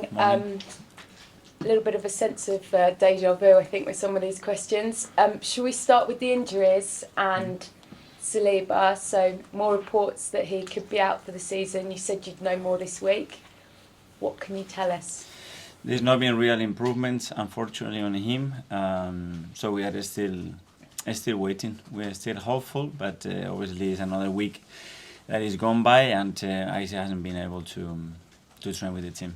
morning. A little bit of a sense of deja vu, I think, with some of these questions. Shall we start with the injuries and Saliba? So more reports that he could be out for the season. You said you'd know more this week. What can you tell us? There's not been real improvements, unfortunately, on him. So we are still waiting. We are still hopeful, but obviously it's another week that is gone by, and Isaac hasn't been able to train with the team.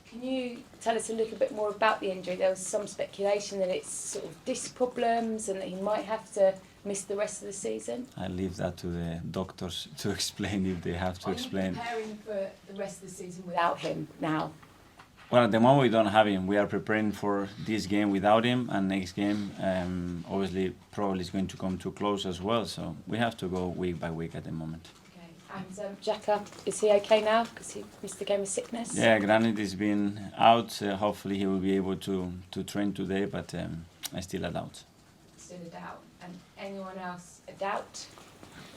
Can you tell us a little bit more about the injury? There was some speculation that it's sort of disc problems and that he might have to miss the rest of the season. I leave that to the doctors to explain if they have to explain. Are you preparing for the rest of the season without him now? Well, at the moment we don't have him. We are preparing for this game without him, and next game obviously probably is going to come too close as well. So we have to go week by week at the moment. And Xhaka, is he okay now? Because he missed the game with sickness. Yeah, granted he's been out. Hopefully he will be able to train today, but I still a doubt. Still a doubt. And anyone else a doubt?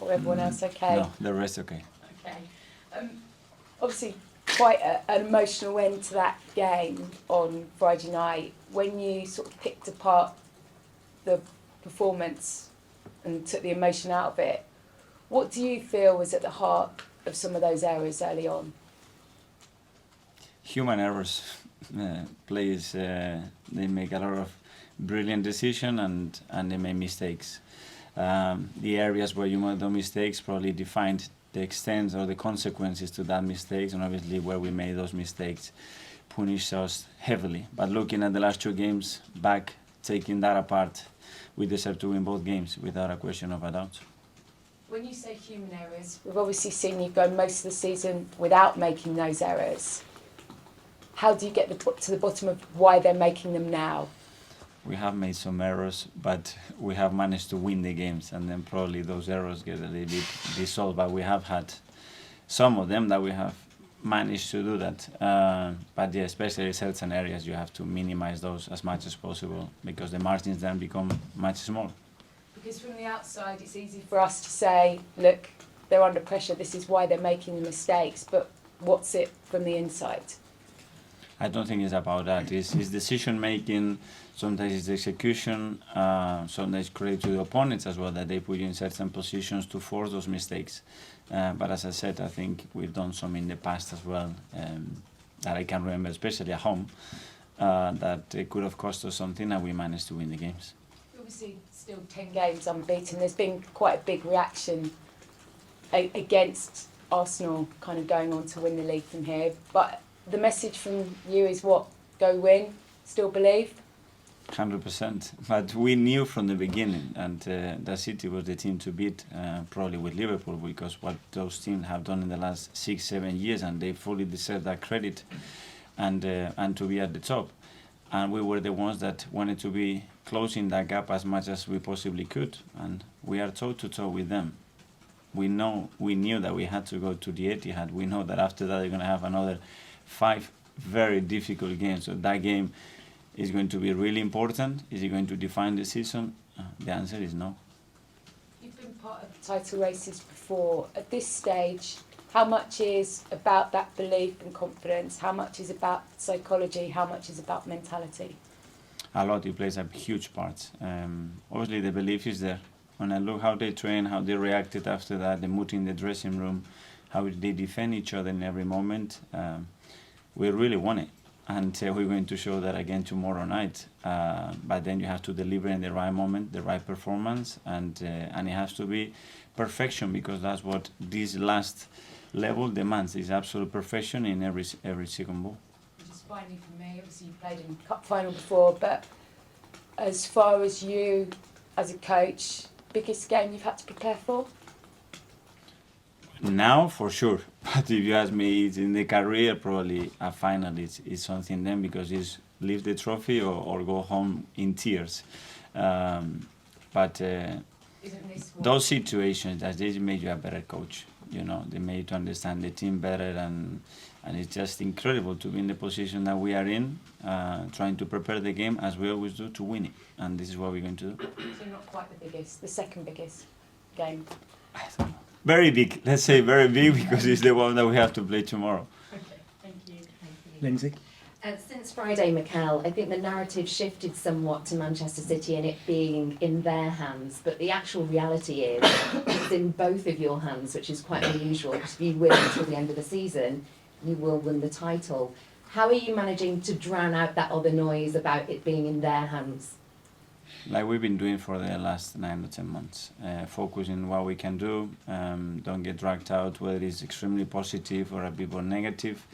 Or everyone else okay? No, the rest okay. Okay. Obviously, quite an emotional end to that game on Friday night. When you sort of picked apart the performance and took the emotion out of it, what do you feel was at the heart of some of those errors early on? Human errors. Players, they make a lot of brilliant decisions and they make mistakes. The areas where you made those mistakes probably defined the extent or the consequences to that mistakes, and obviously where we made those mistakes punished us heavily. But looking at the last two games back, taking that apart, we deserve to win both games without a question of a doubt. When you say human errors, we've obviously seen you go most of the season without making those errors. How do you get to the bottom of why they're making them now? We have made some errors, but we have managed to win the games, and then probably those errors get a little bit dissolved. But we have had some of them that we have managed to do that. But yeah, especially in certain areas, you have to minimize those as much as possible because the margins then become much smaller. Because from the outside, it's easy for us to say, look, they're under pressure, this is why they're making the mistakes, but what's it from the inside? I don't think it's about that. It's decision-making, sometimes it's execution, sometimes credit to the opponents as well, that they put you in certain positions to force those mistakes. But as I said, I think we've done some in the past as well, that I can remember, especially at home, that it could have cost us something and we managed to win the games. Obviously, still 10 games unbeaten. There's been quite a big reaction against Arsenal kind of going on to win the league from here. But the message from you is what? Go win? Still believe? 100%. But we knew from the beginning, and that City was the team to beat, probably with Liverpool, because what those teams have done in the last 6-7 years, and they fully deserve that credit, and to be at the top. And we were the ones that wanted to be closing that gap as much as we possibly could, and we are toe-to-toe with them. We knew that we had to go to the Etihad. We know that after that they're going to have another 5 very difficult games. So that game is going to be really important. Is it going to define the season? The answer is no. You've been part of the title races before. At this stage, how much is about that belief and confidence? How much is about psychology? How much is about mentality? A lot. It plays a huge part. Obviously, the belief is there. When I look how they train, how they reacted after that, the mood in the dressing room, how they defend each other in every moment, we really want it. And we're going to show that again tomorrow night. But then you have to deliver in the right moment, the right performance, and it has to be perfection, because that's what this last level demands, is absolute perfection in every second ball. Which is finally for me, obviously you played in the cup final before, but as far as you as a coach, biggest game you've had to prepare for? Now, for sure. But if you ask me, it's in the career, probably a final is something then, because it's leave the trophy or go home in tears. But those situations, that they make you a better coach. You know, they make you to understand the team better, and it's just incredible to be in the position that we are in, trying to prepare the game as we always do to win it. And this is what we're going to do. So not quite the biggest, the second biggest game? I don't know. Very big. Let's say very big, because it's the one that we have to play tomorrow. Okay, thank you. Lindsay? Since Friday, Mikael, I think the narrative shifted somewhat to Manchester City and it being in their hands, but the actual reality is it's in both of your hands, which is quite unusual, because if you win until the end of the season, you will win the title. How are you managing to drown out that other noise about it being in their hands? Like we've been doing for the last 9 or 10 months, focusing what we can do, don't get dragged out whether it's extremely positive or a bit more negative,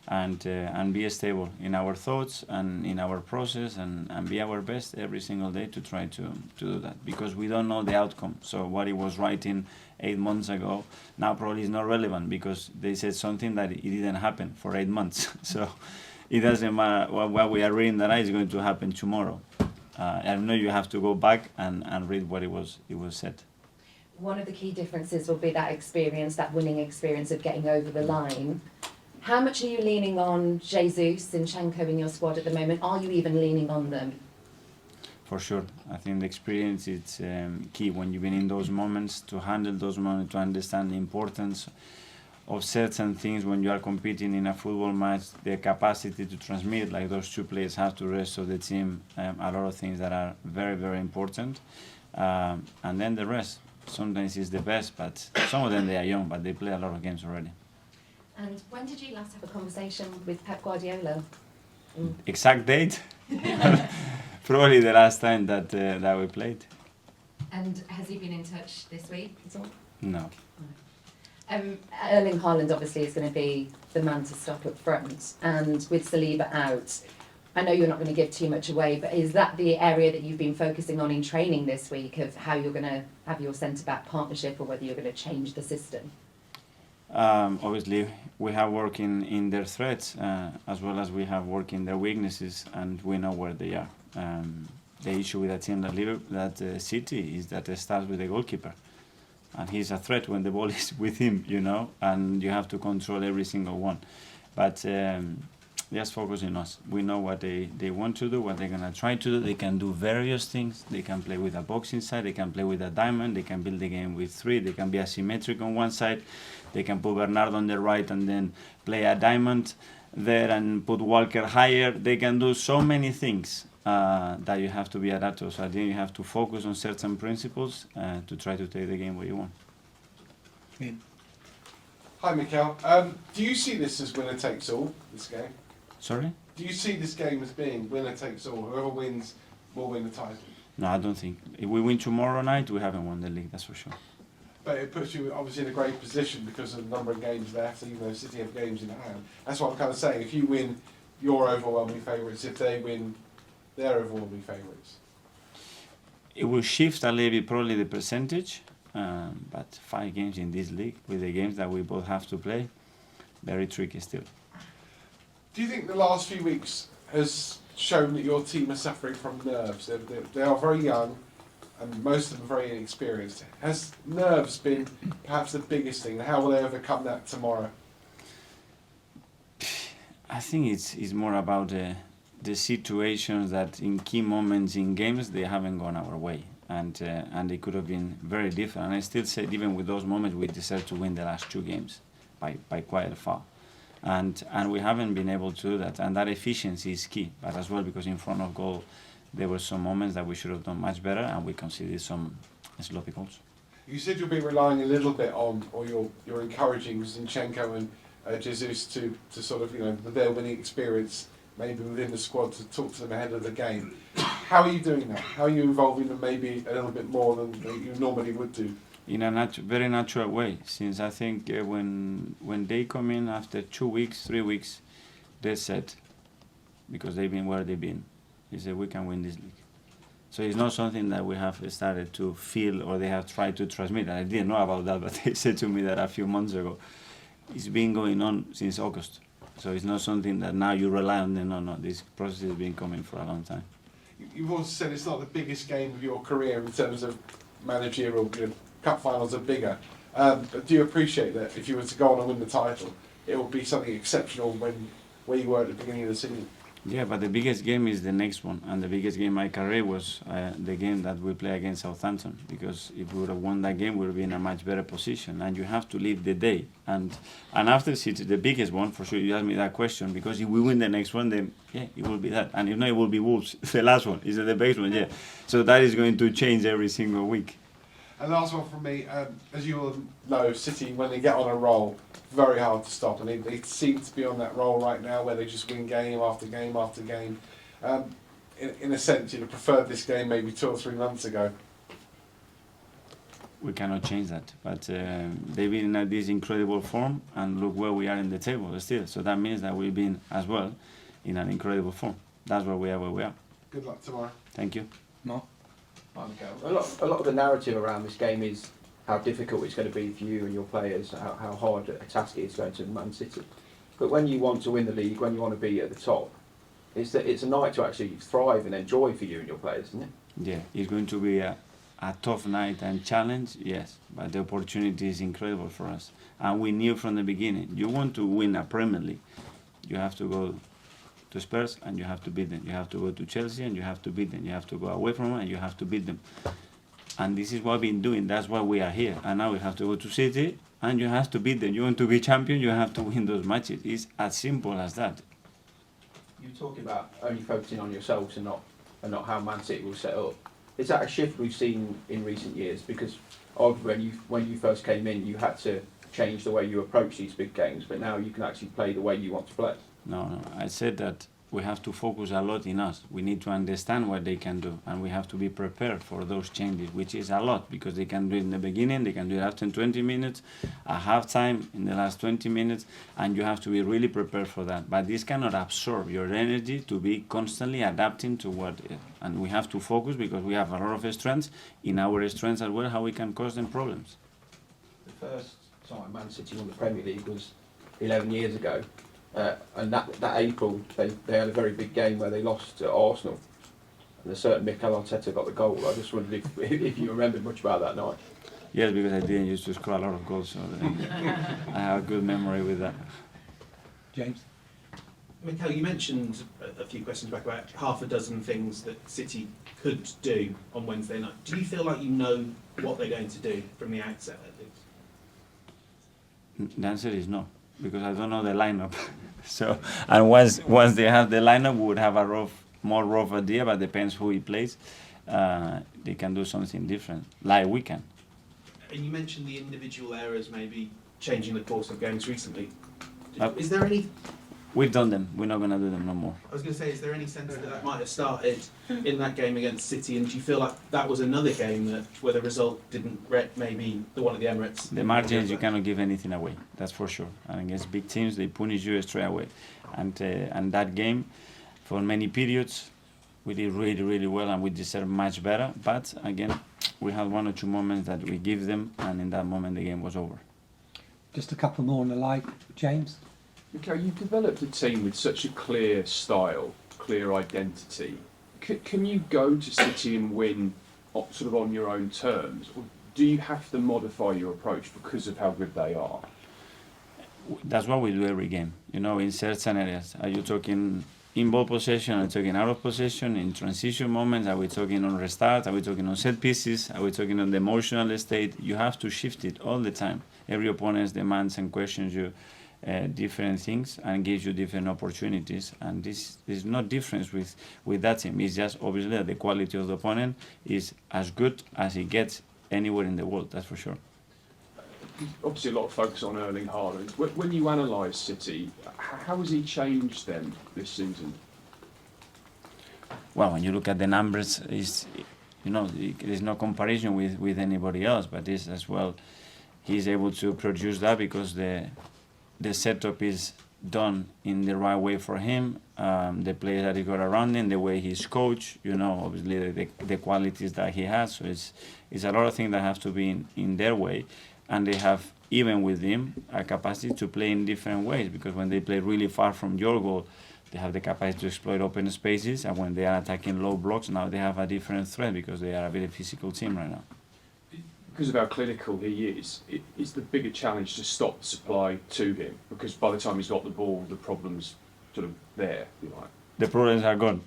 and be stable in our thoughts and in our process, and be our best every single day to try to do that, because we don't know the outcome. So what he was writing 8 months ago now probably is not relevant, because they said something that it didn't happen for 8 months. So it doesn't matter what we are reading that is going to happen tomorrow. I know you have to go back and read what it was said. One of the key differences will be that experience, that winning experience of getting over the line. How much are you leaning on Jesus, Zinchenko in your squad at the moment? Are you even leaning on them? For sure. I think the experience is key when you've been in those moments, to handle those moments, to understand the importance of certain things when you are competing in a football match, the capacity to transmit, like those two players have to rest of the team, a lot of things that are very, very important. And then the rest. Sometimes it's the best, but some of them, they are young, but they play a lot of games already. And when did you last have a conversation with Pep Guardiola? Exact date? Probably the last time that we played. And has he been in touch this week at all? No. Erling Haaland obviously is going to be the man to stop up front, and with Saliba out, I know you're not going to give too much away, but is that the area that you've been focusing on in training this week, of how you're going to have your centre-back partnership, or whether you're going to change the system? Obviously, we have work in their threats, as well as we have work in their weaknesses, and we know where they are. The issue with a team that City is that it starts with the goalkeeper. And he's a threat when the ball is with him, you know, and you have to control every single one. But just focus on us. We know what they want to do, what they're going to try to do. They can do various things. They can play with a box inside. They can play with a diamond. They can build the game with three. They can be asymmetric on one side. They can put Bernardo on the right and then play a diamond there and put Walker higher. They can do so many things that you have to be adaptable. So I think you have to focus on certain principles to try to take the game where you want. Yeah. Hi, Mikael. Do you see this as winner takes all, this game? Sorry? Do you see this game as being winner takes all? Whoever wins will win the title? No, I don't think. If we win tomorrow night, we haven't won the league, that's for sure. But it puts you obviously in a great position because of the number of games left, even though City have games in hand. That's what I'm kind of saying. If you win, you're overwhelming favourites. If they win, they're overwhelming favourites. It will shift a little bit, probably the percentage, but 5 games in this league, with the games that we both have to play, very tricky still. Do you think the last few weeks has shown that your team are suffering from nerves? They are very young, and most of them are very inexperienced. Has nerves been perhaps the biggest thing? How will they overcome that tomorrow? I think it's more about the situations that in key moments in games they haven't gone our way, and they could have been very different. And I still say, even with those moments, we deserve to win the last 2 games by quite far. And we haven't been able to do that, and that efficiency is key. But as well, because in front of goal, there were some moments that we should have done much better, and we conceded some sloppy goals. You said you'll be relying a little bit on, or you're encouraging Zinchenko and Jesus to sort of, with their winning experience, maybe within the squad, to talk to them ahead of the game. How are you doing that? How are you involving them maybe a little bit more than you normally would do? In a very natural way, since I think when they come in after 2 weeks, 3 weeks, they're set, because they've been where they've been. They say we can win this league. So it's not something that we have started to feel or they have tried to transmit. And I didn't know about that, but they said to me that a few months ago. It's been going on since August. So it's not something that now you rely on them. No, this process has been coming for a long time. You've also said it's not the biggest game of your career in terms of managerial. Cup finals are bigger. But do you appreciate that if you were to go on and win the title, it would be something exceptional where you were at the beginning of the season? Yeah, but the biggest game is the next one, and the biggest game in my career was the game that we play against Southampton. Because if we would have won that game, we would be in a much better position. And you have to live the day. And after City, the biggest one for sure. You asked me that question because if we win the next one, then yeah, it will be that. And if not, it will be Wolves. The last one is the best one. Yeah. So that is going to change every single week. And last one from me, as you all know, City, when they get on a roll, very hard to stop. And they seem to be on that roll right now where they just win game after game after game. In a sense, you'd have preferred this game maybe 2 or 3 months ago. We cannot change that. But they've been in this incredible form, and look where we are in the table still. So that means that we've been as well in an incredible form. That's where we are. Good luck tomorrow. Thank you. Mark? Hi, Miguel. A lot of the narrative around this game is how difficult it's going to be for you and your players, how hard a task it is going to Man City. But when you want to win the league, when you want to be at the top, it's a night to actually thrive and enjoy for you and your players, isn't it? Yeah, it's going to be a tough night and challenge, yes, but the opportunity is incredible for us. And we knew from the beginning, you want to win a Premier League, you have to go to Spurs and you have to beat them. You have to go to Chelsea and you have to beat them. You have to go away from them and you have to beat them. And this is what we've been doing. That's why we are here. And now we have to go to City and you have to beat them. You want to be champion, you have to win those matches. It's as simple as that. You're talking about only focusing on yourselves and not how Man City will set up. Is that a shift we've seen in recent years? Because when you first came in, you had to change the way you approach these big games, but now you can actually play the way you want to play. No. I said that we have to focus a lot in us. We need to understand what they can do, and we have to be prepared for those changes, which is a lot, because they can do it in the beginning, they can do it after 20 minutes, at halftime, in the last 20 minutes, and you have to be really prepared for that. But this cannot absorb your energy to be constantly adapting to what, and we have to focus because we have a lot of strengths, in our strengths as well, how we can cause them problems. The first time Man City won the Premier League was 11 years ago. And that April, they had a very big game where they lost to Arsenal. And a certain Mikael Arteta got the goal. I just wondered if you remembered much about that night. Yes, because I didn't used to score a lot of goals, so I have a good memory with that. James? Mikael, you mentioned a few questions back about half a dozen things that City could do on Wednesday night. Do you feel like you know what they're going to do from the outset, at least? The answer is no, because I don't know the lineup. So, and once they have the lineup, we would have a more rough idea, but depends who he plays. They can do something different, like we can. And you mentioned the individual errors maybe changing the course of games recently. Uh, Is there any... We've done them. We're not going to do them no more. I was going to say, is there any sense that might have started in that game against City, and do you feel like that was another game where the result didn't maybe the one at the Emirates? The margins, you cannot give anything away, that's for sure. And against big teams, they punish you straight away. And that game, for many periods, we did really, really well and we deserve much better. But again, we had 1 or 2 moments that we give them, and in that moment the game was over. Just a couple more on the live. James? Okay, you've developed a team with such a clear style, clear identity. Can you go to City and win sort of on your own terms, or do you have to modify your approach because of how good they are? That's what we do every game. You know, in certain areas. Are you talking in ball possession? Are you talking out of possession? In transition moments? Are we talking on restart? Are we talking on set pieces? Are we talking on the emotional state? You have to shift it all the time. Every opponent demands and questions you different things and gives you different opportunities. And this is no difference with that team. It's just obviously that the quality of the opponent is as good as it gets anywhere in the world, that's for sure. Obviously a lot of focus on Erling Haaland. When you analyse City, how has he changed them this season? Well, when you look at the numbers, there's no comparison with anybody else, but this as well, he's able to produce that because the setup is done in the right way for him, the players that he got around him, the way he's coached, obviously the qualities that he has. So it's a lot of things that have to be in their way, and they have, even with him, a capacity to play in different ways, because when they play really far from your goal, they have the capacity to exploit open spaces, and when they are attacking low blocks, now they have a different threat because they are a very physical team right now. Because of how clinical he is, it's the bigger challenge to stop the supply to him, because by the time he's got the ball, the problem's sort of there, if you like. the problems are gone.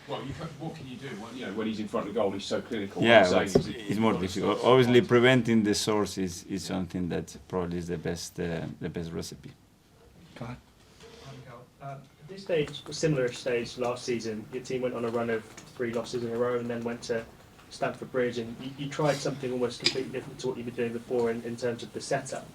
Well, what can you do? Well, when he's in front of the goal, he's so clinical. Yeah, What I'm saying is it's more difficult. Obviously, preventing the source is something that probably is the best recipe. Go ahead. At this stage, a similar stage last season, your team went on a run of 3 losses in a row and then went to Stamford Bridge, and you tried something almost completely different to what you've been doing before in terms of the setup.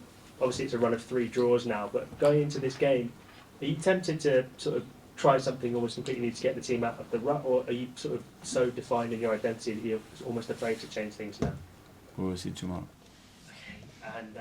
Obviously, it's a run of 3 draws now, but going into this game, are you tempted to sort of try something almost completely new to get the team out of the rut, or are you sort of so defined in your identity that you're almost afraid to change things now? We will see tomorrow. And